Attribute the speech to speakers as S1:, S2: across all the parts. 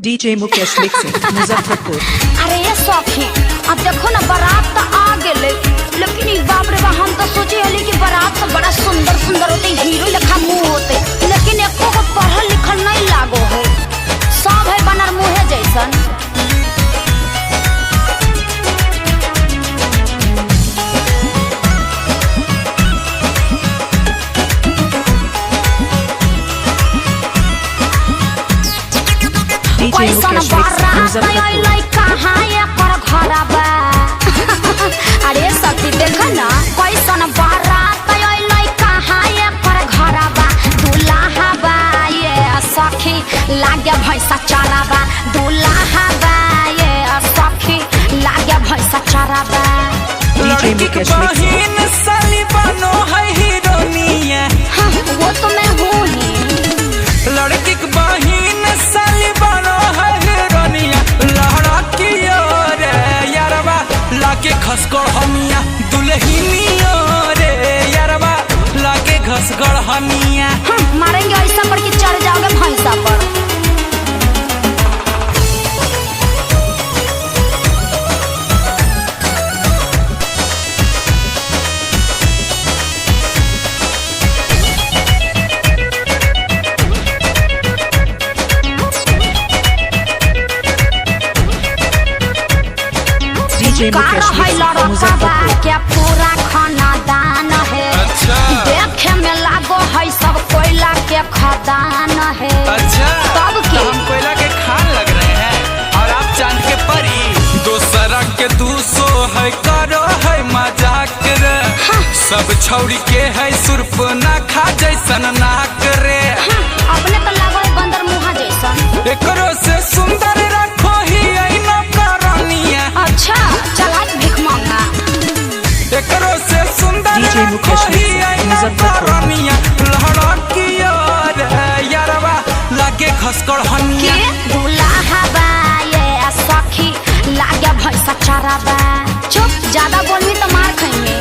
S1: DJ Mukesh mixing Muzaffarpur.
S2: अरे ये सौखी अब देखो ना बारात तो आ गए, लेकिन ई बाप रे बा हम तो सोचे हली कि बारात तो बड़ा सुंदर सुंदर होते, हीरो लेखा मुंह होते, लेकिन एको को पढ़ल लिखल नहीं लागो है, सब है बनर मुँहे जैसन। कैसन बारात आइलै कहाँ एकर घरबा अरे सखी देख ना कैसन बारात आइलै कहाँ एकर घरबा, दूल्हा बा ये सखी लागे भैंसा चराबा, दूल्हा बा ये सखी लागे भैंसा चराबा।
S1: DJ मुकेश
S3: बहिन साली बनो है हीरोनिया,
S2: वो तो मैं हूँ ही।
S3: लड़की की बहिन साली बनो है हीरोनिया, लड़की रे यारबा लाके खसकर हमिया, दुल्हनिया रे यारबा लाके खसकर हमिया।
S2: मारेंगे ऐसा पर कि चढ़ जाओगे भैंसा पर। क्या पूरा खानदान है,
S3: अच्छा।
S2: देखे में लागो है सब कोयला के खदान है।
S3: अच्छा
S2: तब के
S3: हम कोयला के खान लग रहे हैं और आप चांद के परी। दोसरा के 200 है करो है मजाक रे, सब छौड़ी के है सुर्फ ना खा जैसन नाक रे।
S2: अपने तो लागो है बंदर मुहा जैसन।
S3: एकरो से सुंदर रखो ही ऐना करनिया।
S2: अच्छा चला भीख मांगा।
S3: एकरो से सुंदर
S1: DJ
S3: रखो
S1: मुकेश
S3: ही ऐना
S1: मुजफ्फरपुर।
S3: करनिया, लड़की रे यारबा लागे खसकर हनिया।
S2: के दूल्हा बा ये सखी लागे भैंसा चराबा। चुप ज्यादा बोलनी तो मार खाएंगे।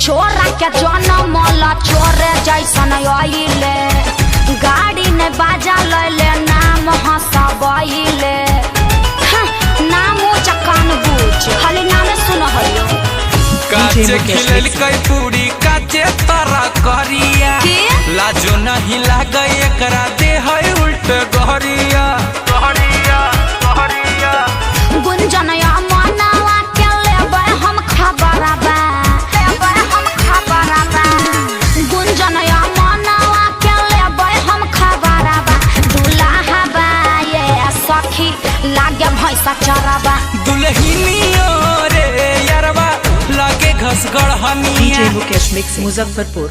S2: छोरा के जनम ला छोरे जैसन आइले, गाड़ी ने बाजा लैले नाम हंसबैले। नाम चकान बूझ खाली नामे सुन हलियो।
S3: काचे खिलल कई पूरी काचे तरह करिया,
S2: के?
S3: लाजो नहीं लागे एकरा दे है उल्ट गहरिया गहरिया गहरिया।
S2: गुंजनया मनावा के लेबै हम खबरबा, लेबै हम खबरबा। गुंजनया मनावा के लेबै हम खबरबा, दूल्हा बा ये सखी लागे भैंसा चराबा।
S3: दुल्हनिया रे यारबा लागे घसगड़ हनिया।
S1: DJ Mukesh mixing Muzaffarpur.